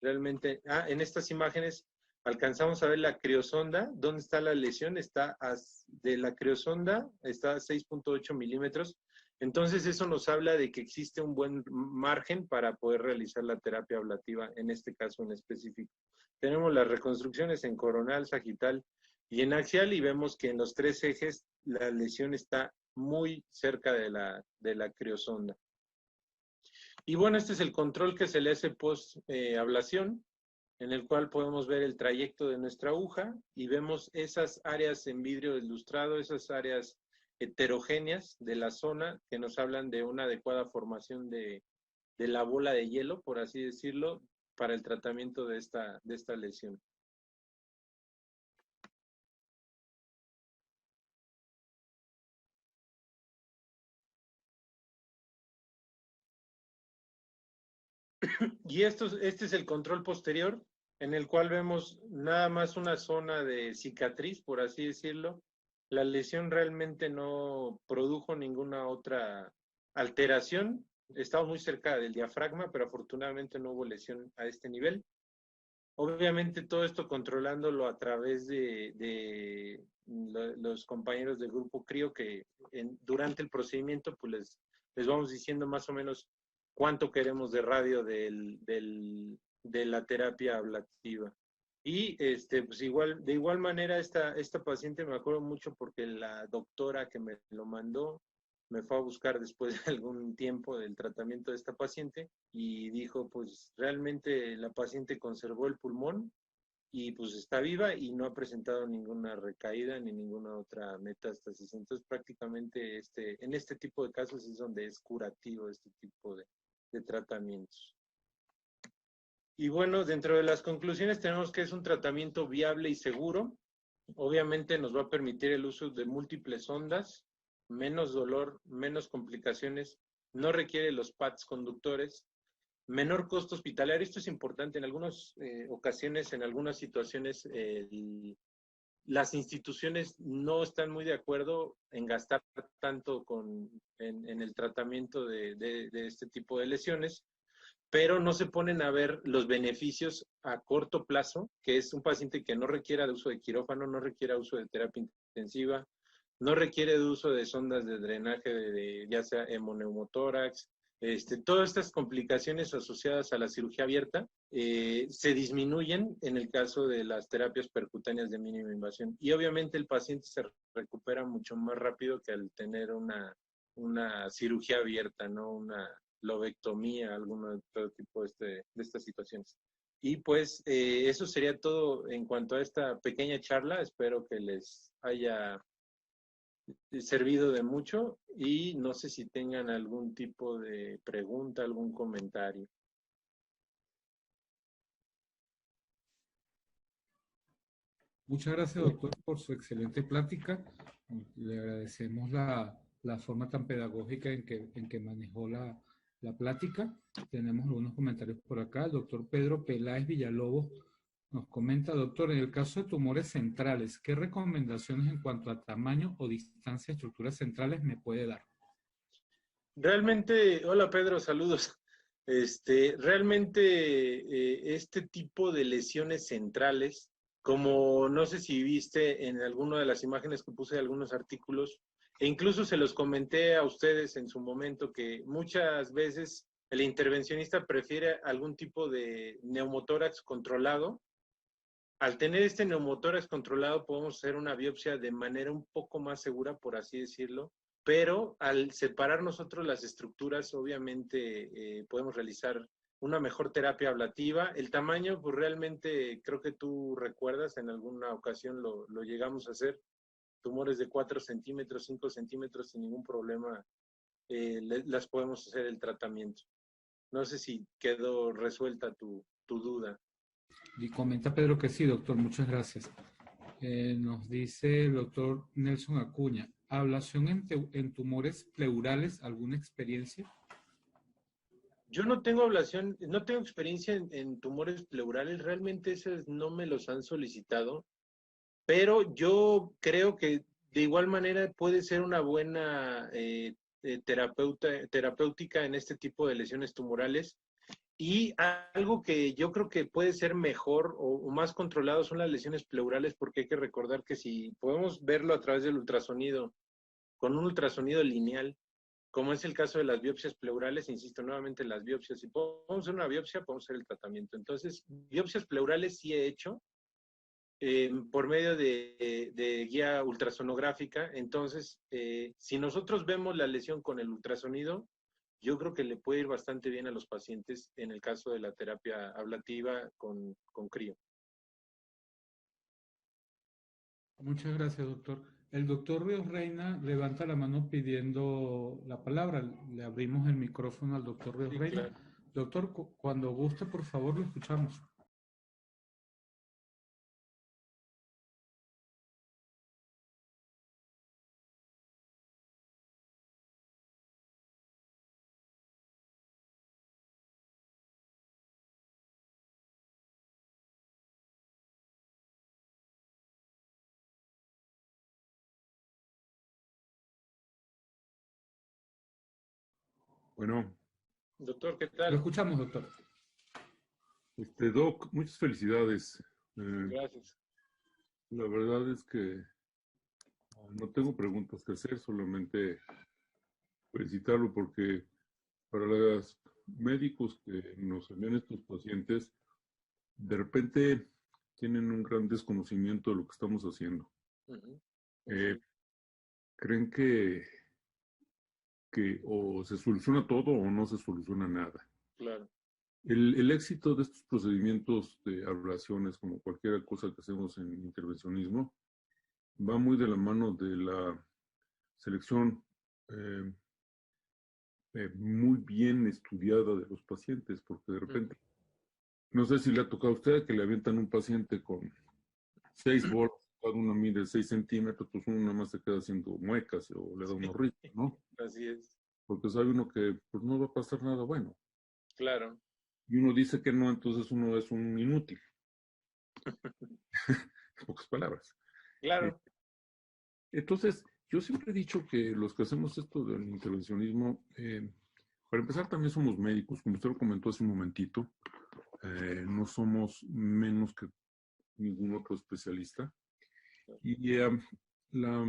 Realmente, en estas imágenes alcanzamos a ver la criosonda, ¿dónde está la lesión? De la criosonda está a 6.8 milímetros. Entonces eso nos habla de que existe un buen margen para poder realizar la terapia ablativa, en este caso en específico. Tenemos las reconstrucciones en coronal, sagital y en axial y vemos que en los 3 ejes la lesión está muy cerca de la criosonda. Y bueno, este es el control que se le hace post-ablación, en el cual podemos ver el trayecto de nuestra aguja y vemos esas áreas en vidrio ilustrado, esas áreas heterogéneas de la zona que nos hablan de una adecuada formación de la bola de hielo, por así decirlo, para el tratamiento de esta lesión. Y este es el control posterior, en el cual vemos nada más una zona de cicatriz, por así decirlo. La lesión realmente no produjo ninguna otra alteración. Estaba muy cerca del diafragma, pero afortunadamente no hubo lesión a este nivel. Obviamente todo esto controlándolo a través de los compañeros del grupo CRIO que durante el procedimiento pues les vamos diciendo más o menos cuánto queremos de radio de la terapia ablativa. Y pues de igual manera, esta paciente me acuerdo mucho porque la doctora que me lo mandó me fue a buscar después de algún tiempo del tratamiento de esta paciente y dijo, pues realmente la paciente conservó el pulmón y pues está viva y no ha presentado ninguna recaída ni ninguna otra metástasis. Entonces prácticamente en este tipo de casos es donde es curativo este tipo de tratamientos. Y bueno, dentro de las conclusiones tenemos que es un tratamiento viable y seguro. Obviamente nos va a permitir el uso de múltiples ondas, menos dolor, menos complicaciones, no requiere los pads conductores, menor costo hospitalario. Esto es importante. En algunas ocasiones, en algunas situaciones, las instituciones no están muy de acuerdo en gastar tanto en el tratamiento de este tipo de lesiones, pero no se ponen a ver los beneficios a corto plazo, que es un paciente que no requiera de uso de quirófano, no requiera uso de terapia intensiva, no requiere de uso de sondas de drenaje ya sea hemoneumotórax. Todas estas complicaciones asociadas a la cirugía abierta se disminuyen en el caso de las terapias percutáneas de mínima invasión. Y obviamente el paciente se recupera mucho más rápido que al tener una cirugía abierta, ¿no? Una lobectomía, algún otro tipo de estas situaciones. Y pues eso sería todo en cuanto a esta pequeña charla. Espero que les haya servido de mucho y no sé si tengan algún tipo de pregunta, algún comentario. Muchas gracias, doctor, por su excelente plática. Le agradecemos la forma tan pedagógica en que manejó la plática. Tenemos algunos comentarios por acá. El doctor Pedro Peláez Villalobos nos comenta, doctor, en el caso de tumores centrales, ¿qué recomendaciones en cuanto a tamaño o distancia de estructuras centrales me puede dar? Realmente, hola Pedro, saludos. Realmente este tipo de lesiones centrales, como no sé si viste en alguna de las imágenes que puse de algunos artículos, e incluso se los comenté a ustedes en su momento, que muchas veces el intervencionista prefiere algún tipo de neumotórax controlado. Al tener este neumotórax controlado podemos hacer una biopsia de manera un poco más segura, por así decirlo, pero al separar nosotros las estructuras, obviamente podemos realizar una mejor terapia ablativa. El tamaño, pues realmente creo que tú recuerdas, en alguna ocasión lo llegamos a hacer, tumores de 4 centímetros, 5 centímetros sin ningún problema, las podemos hacer el tratamiento. No sé si quedó resuelta tu duda. Y comenta Pedro que sí, doctor, muchas gracias. Nos dice el doctor Nelson Acuña, ¿ablación en tumores pleurales, alguna experiencia? Yo no tengo ablación, no tengo experiencia en tumores pleurales, realmente esos no me los han solicitado, pero yo creo que de igual manera puede ser una buena terapéutica en este tipo de lesiones tumorales. Y algo que yo creo que puede ser mejor o más controlado son las lesiones pleurales, porque hay que recordar que si podemos verlo a través del ultrasonido, con un ultrasonido lineal, como es el caso de las biopsias pleurales, insisto nuevamente en las biopsias, si podemos hacer una biopsia, podemos hacer el tratamiento. Entonces, biopsias pleurales sí he hecho por medio de guía ultrasonográfica. Entonces, si nosotros vemos la lesión con el ultrasonido, yo creo que le puede ir bastante bien a los pacientes en el caso de la terapia ablativa con crío. Muchas gracias, doctor. El doctor Ríos Reina levanta la mano pidiendo la palabra. Le abrimos el micrófono al doctor Ríos Sí, Reina. claro. Doctor, cuando guste, por favor, lo escuchamos. Bueno, Doctor, ¿qué Lo tal? escuchamos, doctor. Doc, muchas felicidades. Gracias. La verdad es que no tengo preguntas que hacer, solamente felicitarlo porque para las médicos que nos envían estos pacientes de repente tienen un gran desconocimiento de lo que estamos haciendo. Ujú. Creen que o se soluciona todo o no se soluciona nada. Claro. El éxito de estos procedimientos de ablaciones, como cualquier cosa que hacemos en intervencionismo, va muy de la mano de la selección muy bien estudiada de los pacientes, porque de repente, no sé si le ha tocado a usted que le avientan un paciente con 6 bolas, cada uno mide 6 centímetros, pues uno nada más se queda haciendo muecas o le da unos rizos, ¿no? Así es. Porque sabe uno que pues, no va a pasar nada bueno. Claro. Y uno dice que no, entonces uno es un inútil. En pocas palabras. Claro. Entonces, yo siempre he dicho que los que hacemos esto del intervencionismo, para empezar también somos médicos, como usted lo comentó hace un momentito, no somos menos que ningún otro especialista. Y la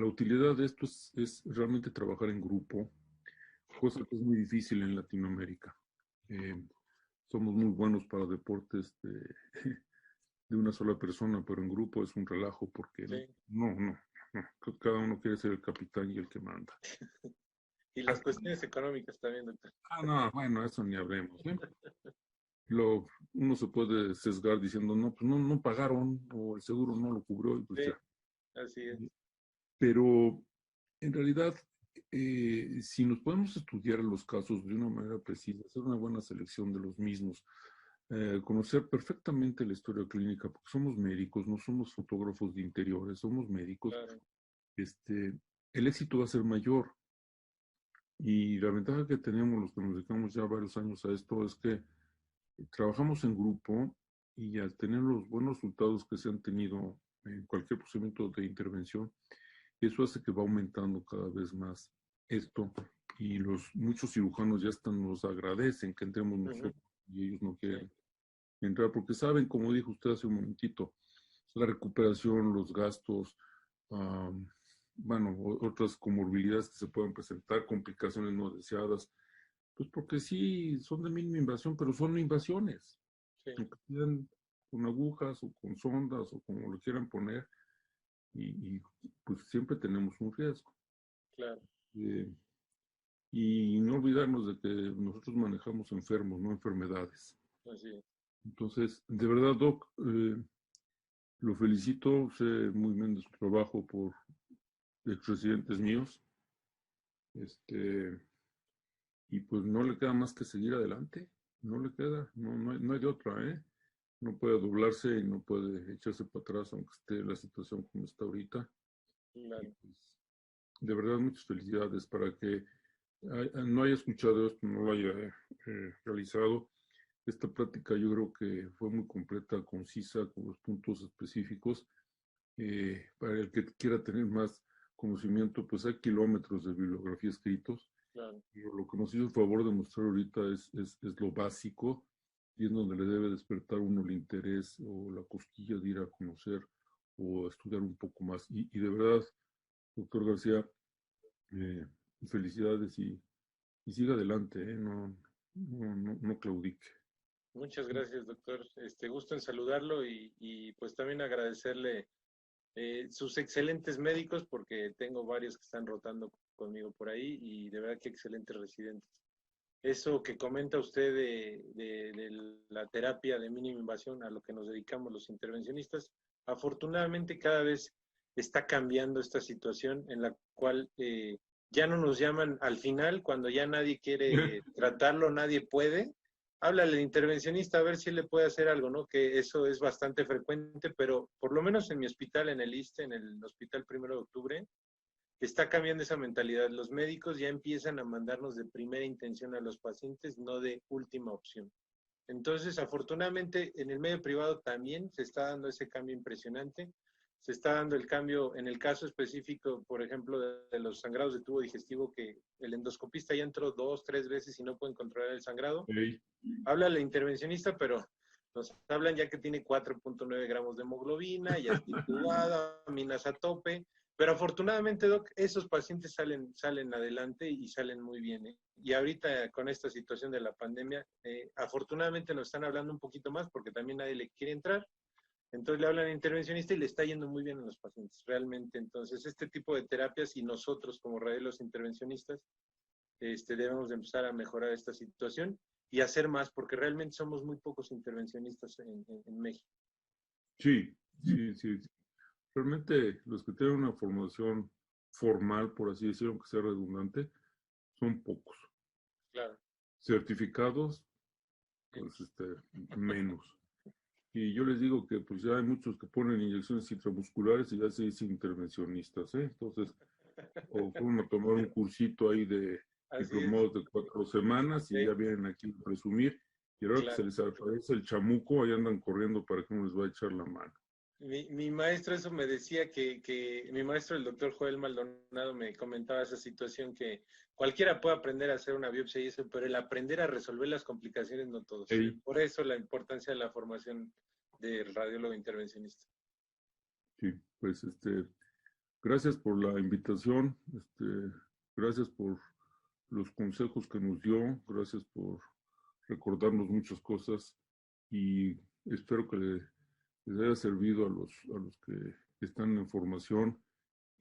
utilidad de esto es realmente trabajar en grupo, cosa que es muy difícil en Latinoamérica. Somos muy buenos para deportes de una sola persona, pero en grupo es un relajo porque Sí. no. Cada uno quiere ser el capitán y el que manda. Y las cuestiones económicas también, doctor. No, bueno, eso ni hablemos. Uno se puede sesgar diciendo, no, pues no pagaron o el seguro no lo cubrió y pues Sí, ya. así es. Pero en realidad, si nos podemos estudiar los casos de una manera precisa, hacer una buena selección de los mismos, conocer perfectamente la historia clínica, porque somos médicos, no somos fotógrafos de interiores, somos médicos, Claro. El éxito va a ser mayor. Y la ventaja que tenemos los que nos dedicamos ya varios años a esto es que trabajamos en grupo y al tener los buenos resultados que se han tenido en cualquier procedimiento de intervención, eso hace que va aumentando cada vez más esto y muchos cirujanos ya nos agradecen que entremos nosotros y ellos no quieren entrar porque saben, como dijo usted hace un momentito, la recuperación, los gastos, bueno, otras comorbilidades que se pueden presentar, complicaciones no deseadas, pues porque sí, son de mínima invasión, pero son invasiones. Sí. Aunque sean con agujas o con sondas o como lo quieran poner, y pues siempre tenemos un riesgo. Claro. Y no olvidarnos de que nosotros manejamos enfermos, no enfermedades. Así es. Entonces, de verdad, Doc, lo felicito, sé muy bien de su trabajo por exresidentes míos. Y pues no le queda más que seguir adelante, no le queda, no hay de otra, ¿eh? No puede doblarse y no puede echarse para atrás aunque esté la situación como está ahorita. Claro. Y pues, de verdad, muchas felicidades para que no haya escuchado esto, no lo haya realizado. Esta plática yo creo que fue muy completa, concisa, con los puntos específicos. Para el que quiera tener más conocimiento, pues hay kilómetros de bibliografía escritos. Claro. Pero lo que nos hizo el favor de mostrar ahorita es lo básico y es donde le debe despertar uno el interés o la cosquilla de ir a conocer o a estudiar un poco más. Y de verdad, doctor García, felicidades y siga adelante, no claudique. Muchas gracias, doctor. Gusto en saludarlo y pues también agradecerle sus excelentes médicos, porque tengo varios que están rotando conmigo por ahí y de verdad que excelentes residentes. Eso que comenta usted de la terapia de mínima invasión a lo que nos dedicamos los intervencionistas, afortunadamente cada vez está cambiando esta situación en la cual ya no nos llaman al final, cuando ya nadie quiere tratarlo, nadie puede. Háblale al intervencionista a ver si le puede hacer algo, ¿no? Que eso es bastante frecuente, pero por lo menos en mi hospital, en el ISSSTE, en el Hospital 1 de Octubre, está cambiando esa mentalidad. Los médicos ya empiezan a mandarnos de primera intención a los pacientes, no de última opción. Entonces, afortunadamente, en el medio privado también se está dando ese cambio impresionante. Se está dando el cambio en el caso específico, por ejemplo, de los sangrados de tubo digestivo, que el endoscopista ya entró 2, 3 veces y no pueden controlar el sangrado. Okay. Habla el intervencionista, pero nos hablan ya que tiene 4.9 gramos de hemoglobina, ya está intubada, aminas a tope. Pero afortunadamente, Doc, esos pacientes salen adelante y salen muy bien, ¿eh? Y ahorita con esta situación de la pandemia, afortunadamente nos están hablando un poquito más porque también nadie le quiere entrar. Entonces le hablan al intervencionista y le está yendo muy bien a los pacientes, realmente. Entonces, este tipo de terapias y nosotros como radiólogos intervencionistas debemos de empezar a mejorar esta situación y hacer más porque realmente somos muy pocos intervencionistas en México. Sí, sí, sí. Realmente los que tienen una formación formal, por así decirlo, aunque sea redundante, son pocos. Claro. Certificados, pues menos. Y yo les digo que pues ya hay muchos que ponen inyecciones intramusculares y ya se dicen intervencionistas, ¿eh? Entonces, o fueron a tomar un cursito ahí de diplomados de 4 semanas y ya vienen aquí a presumir. Y ahora que se les aparece el chamuco, ahí andan corriendo para que uno les va a echar la mano. Mi maestro eso me decía que mi maestro, el doctor Joel Maldonado, me comentaba esa situación que cualquiera puede aprender a hacer una biopsia y eso, pero el aprender a resolver las complicaciones no todos. Sí. Por eso la importancia de la formación del radiólogo intervencionista. Sí, pues gracias por la invitación, gracias por los consejos que nos dio, gracias por recordarnos muchas cosas y espero que les haya servido a los que están en formación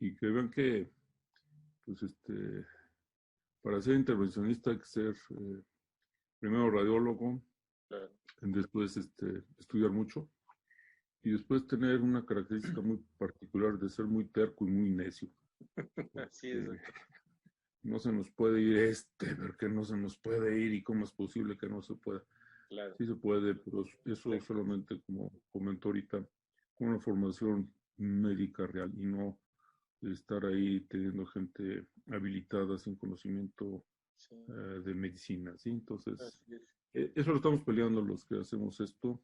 y que vean que pues para ser intervencionista hay que ser primero radiólogo, Claro. después estudiar mucho y después tener una característica muy particular de ser muy terco y muy necio. Así es. No se nos puede ir porque no se nos puede ir y cómo es posible que no se pueda. Claro. Sí se puede, pero eso solamente, como comentó ahorita, con una formación médica real y no estar ahí teniendo gente habilitada sin conocimiento de medicina, ¿sí? Entonces, eso lo estamos peleando los que hacemos esto.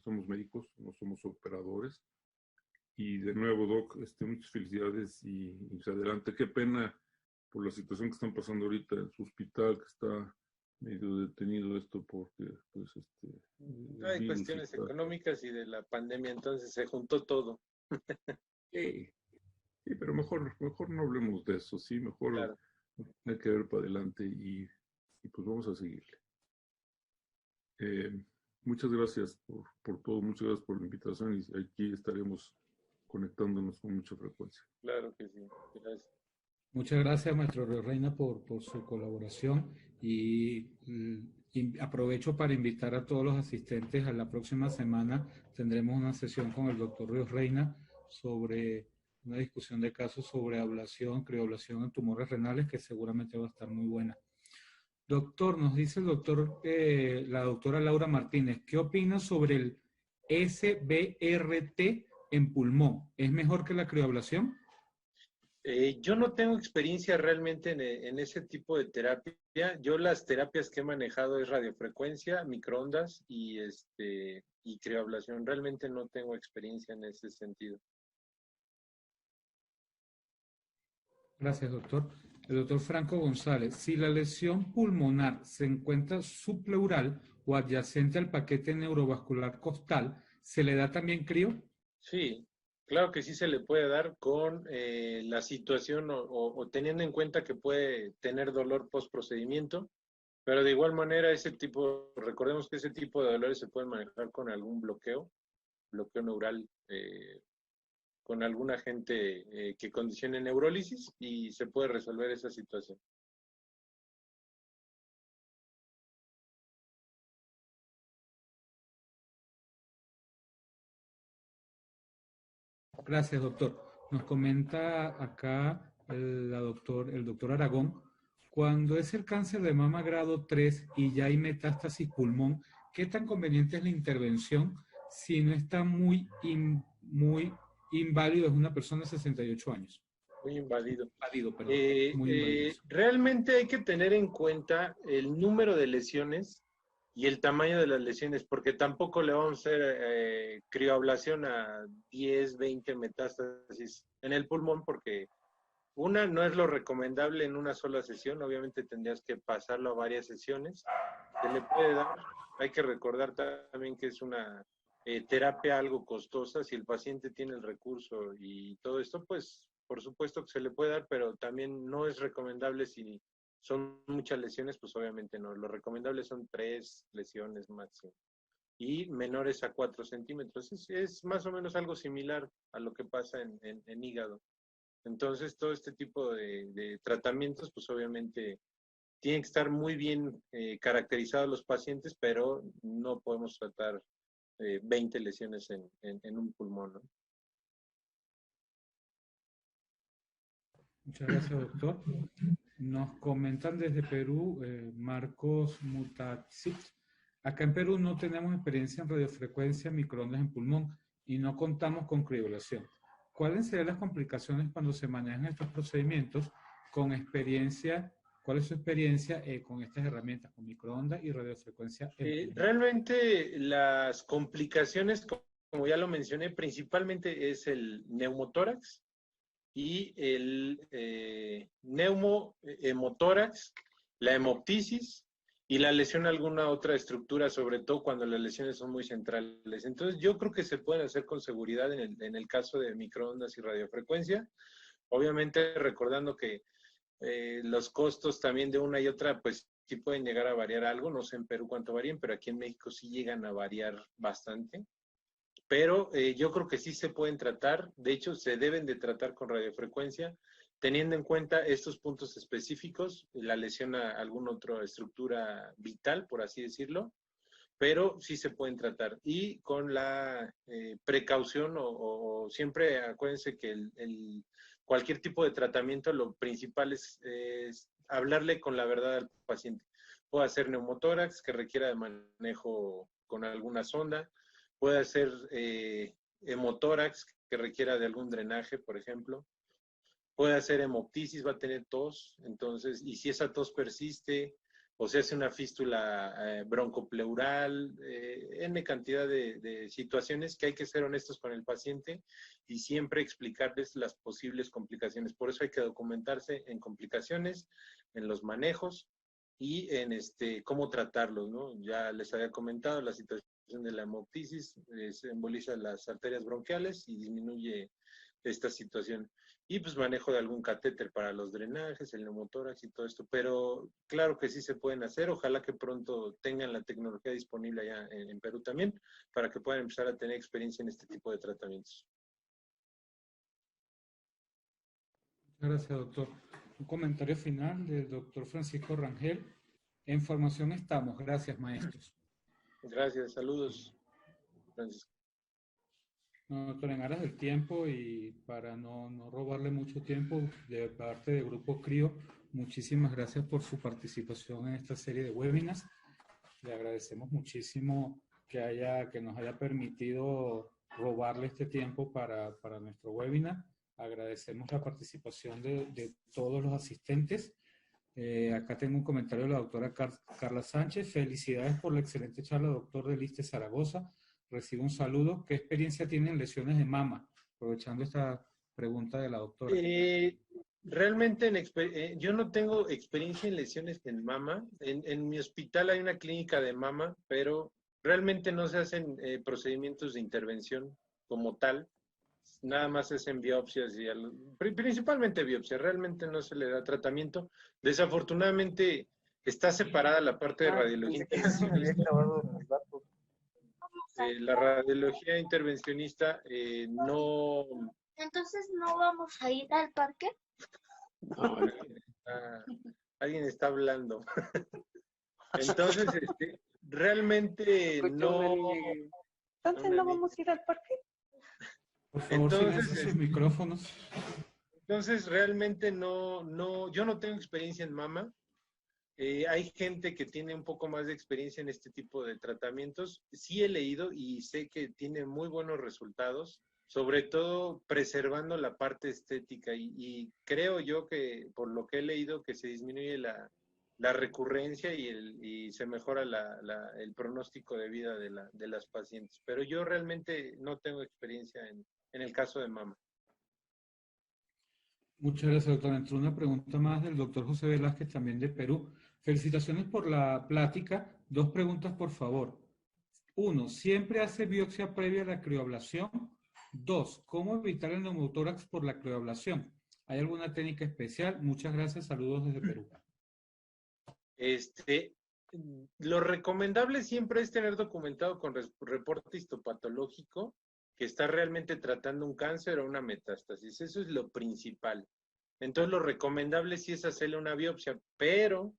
Somos médicos, no somos operadores. Y de nuevo, Doc, muchas felicidades y adelante. Qué pena por la situación que están pasando ahorita en su hospital, que está medio detenido esto porque, pues, hay cuestiones económicas y de la pandemia, entonces se juntó todo. Sí, sí, pero mejor no hablemos de eso, sí, mejor Claro. hay que ver para adelante y pues vamos a seguirle. Muchas gracias por todo, muchas gracias por la invitación y aquí estaremos conectándonos con mucha frecuencia. Claro que sí, gracias. Muchas gracias, maestro Ríos Reina, por su colaboración y aprovecho para invitar a todos los asistentes a la próxima semana. Tendremos una sesión con el doctor Ríos Reina sobre una discusión de casos sobre ablación, crioablación en tumores renales, que seguramente va a estar muy buena. Doctor, nos dice la doctora Laura Martínez, ¿qué opina sobre el SBRT en pulmón? ¿Es mejor que la crioablación? Yo no tengo experiencia realmente en ese tipo de terapia. Yo las terapias que he manejado es radiofrecuencia, microondas y crioablación. Realmente no tengo experiencia en ese sentido. Gracias, doctor. El doctor Franco González, si la lesión pulmonar se encuentra subpleural o adyacente al paquete neurovascular costal, ¿se le da también crío? Sí, claro que sí se le puede dar con la situación o teniendo en cuenta que puede tener dolor post-procedimiento, pero de igual manera recordemos que ese tipo de dolores se pueden manejar con algún bloqueo neural, con algún agente que condicione neurólisis y se puede resolver esa situación. Gracias, doctor. Nos comenta acá el doctor Aragón, cuando es el cáncer de mama grado 3 y ya hay metástasis pulmón, ¿qué tan conveniente es la intervención si no está muy inválido? Es una persona de 68 años. Muy inválido. Perdón, muy inválido. Realmente hay que tener en cuenta el número de lesiones y el tamaño de las lesiones, porque tampoco le vamos a hacer crioablación a 10, 20 metástasis en el pulmón, porque no es lo recomendable en una sola sesión, obviamente tendrías que pasarlo a varias sesiones. Se le puede dar, hay que recordar también que es una terapia algo costosa, si el paciente tiene el recurso y todo esto, pues por supuesto que se le puede dar, pero también no es recomendable si son muchas lesiones, pues obviamente no. Lo recomendable son 3 lesiones máximo y menores a 4 centímetros. Es más o menos algo similar a lo que pasa en hígado. Entonces, todo este tipo de tratamientos, pues obviamente tienen que estar muy bien caracterizados los pacientes, pero no podemos tratar 20 lesiones en un pulmón, ¿no? Muchas gracias, doctor. Nos comentan desde Perú, Marcos Mutaxit. Acá en Perú no tenemos experiencia en radiofrecuencia, microondas en pulmón y no contamos con crioglación. ¿Cuáles serían las complicaciones cuando se manejan estos procedimientos con experiencia? ¿Cuál es su experiencia con estas herramientas, con microondas y radiofrecuencia en pulmón? Realmente las complicaciones, como ya lo mencioné, principalmente es el neumotórax y el neumohemotórax, la hemoptisis y la lesión a alguna otra estructura, sobre todo cuando las lesiones son muy centrales. Entonces, yo creo que se pueden hacer con seguridad en el caso de microondas y radiofrecuencia. Obviamente, recordando que los costos también de una y otra, pues sí pueden llegar a variar algo. No sé en Perú cuánto varían, pero aquí en México sí llegan a variar bastante. Pero yo creo que sí se pueden tratar, de hecho se deben de tratar con radiofrecuencia, teniendo en cuenta estos puntos específicos, la lesión a alguna otra estructura vital, por así decirlo, pero sí se pueden tratar. Y con la precaución o siempre acuérdense que cualquier tipo de tratamiento, lo principal es hablarle con la verdad al paciente. Puede ser neumotórax, que requiera de manejo con alguna sonda, puede ser hemotórax, que requiera de algún drenaje, por ejemplo. Puede ser hemoptisis, va a tener tos, entonces, y si esa tos persiste, o se hace una fístula broncopleural, N cantidad de situaciones que hay que ser honestos con el paciente y siempre explicarles las posibles complicaciones. Por eso hay que documentarse en complicaciones, en los manejos y en cómo tratarlos, ¿no? Ya les había comentado la situación de la hemoptisis, se emboliza las arterias bronquiales y disminuye esta situación. Y pues manejo de algún catéter para los drenajes, el neumotórax y todo esto, pero claro que sí se pueden hacer, ojalá que pronto tengan la tecnología disponible allá en Perú también, para que puedan empezar a tener experiencia en este tipo de tratamientos. Muchas gracias, doctor. Un comentario final del doctor Francisco Rangel. En formación estamos. Gracias, maestros. Gracias, saludos, Francisco. No, doctor, en aras del tiempo y para no robarle mucho tiempo de parte del Grupo CRIO, muchísimas gracias por su participación en esta serie de webinars. Le agradecemos muchísimo que nos haya permitido robarle este tiempo para nuestro webinar. Agradecemos la participación de todos los asistentes. Acá tengo un comentario de la doctora Carla Sánchez. Felicidades por la excelente charla, doctor del ISSSTE Zaragoza. Recibo un saludo. ¿Qué experiencia tienen lesiones de mama? Aprovechando esta pregunta de la doctora. Realmente yo no tengo experiencia en lesiones en mama. En mi hospital hay una clínica de mama, pero realmente no se hacen procedimientos de intervención como tal. Nada más es en biopsias y principalmente biopsia. Realmente no se le da tratamiento. Desafortunadamente está separada la parte de radiología intervencionista. La radiología intervencionista no... Entonces, ¿no vamos a ir al parque? No, alguien está hablando. Entonces, realmente no... Entonces, ¿no vamos a ir al parque? Por favor, silencien sus micrófonos. Entonces, realmente yo no tengo experiencia en mama. Hay gente que tiene un poco más de experiencia en este tipo de tratamientos. Sí he leído y sé que tiene muy buenos resultados, sobre todo preservando la parte estética. Y creo yo que, por lo que he leído, que se disminuye la recurrencia y se mejora el pronóstico de vida de las pacientes. Pero yo realmente no tengo experiencia en el caso de mama. Muchas gracias, doctor. Entró una pregunta más del doctor José Velázquez, también de Perú. Felicitaciones por la plática. 2 preguntas, por favor. 1, ¿siempre hace biopsia previa a la crioablación? 2, ¿cómo evitar el neumotórax por la crioablación? ¿Hay alguna técnica especial? Muchas gracias, saludos desde Perú. Lo recomendable siempre es tener documentado con reporte histopatológico que está realmente tratando un cáncer o una metástasis. Eso es lo principal. Entonces, lo recomendable sí es hacerle una biopsia, pero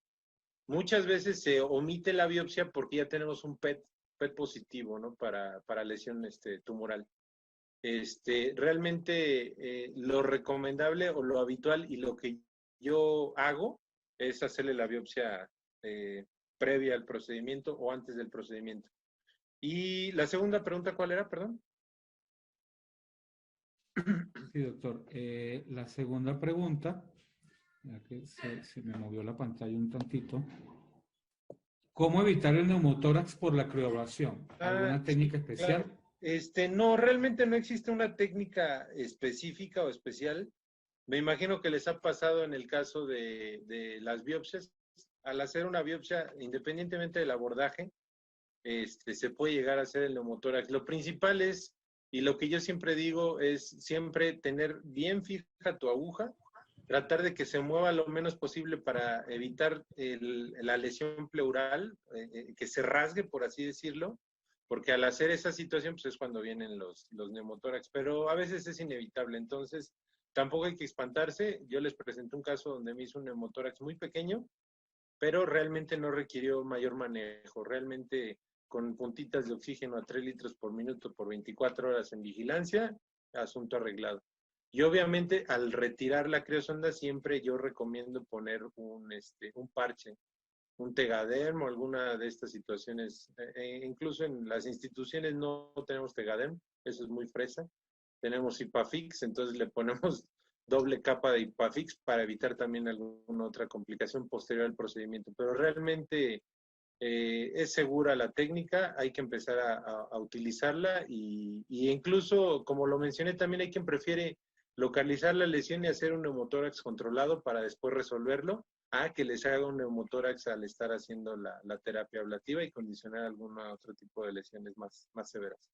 muchas veces se omite la biopsia porque ya tenemos un PET positivo, ¿no? Para lesión tumoral. Realmente lo recomendable o lo habitual y lo que yo hago es hacerle la biopsia previa al procedimiento o antes del procedimiento. Y la segunda pregunta, ¿cuál era? Perdón. Sí, doctor. La segunda pregunta, ya que se me movió la pantalla un tantito. ¿Cómo evitar el neumotórax por la crioablasión? ¿Alguna técnica especial? Claro. No, realmente no existe una técnica específica o especial. Me imagino que les ha pasado en el caso de las biopsias. Al hacer una biopsia, independientemente del abordaje, se puede llegar a hacer el neumotórax. Lo principal es, y lo que yo siempre digo, es siempre tener bien fija tu aguja, tratar de que se mueva lo menos posible para evitar la lesión pleural, que se rasgue, por así decirlo, porque al hacer esa situación, pues es cuando vienen los neumotórax, pero a veces es inevitable, entonces tampoco hay que espantarse. Yo les presenté un caso donde me hizo un neumotórax muy pequeño, pero realmente no requirió mayor manejo, realmente con puntitas de oxígeno a 3 litros por minuto por 24 horas en vigilancia, asunto arreglado. Y obviamente al retirar la criosonda siempre yo recomiendo poner un parche, un Tegaderm o alguna de estas situaciones. Incluso en las instituciones no tenemos Tegaderm, eso es muy fresa. Tenemos Ipafix, entonces le ponemos doble capa de Ipafix para evitar también alguna otra complicación posterior al procedimiento. Pero realmente es segura la técnica, hay que empezar a utilizarla y incluso, como lo mencioné, también hay quien prefiere localizar la lesión y hacer un neumotórax controlado para después resolverlo, a que les haga un neumotórax al estar haciendo la terapia ablativa y condicionar algún otro tipo de lesiones más severas.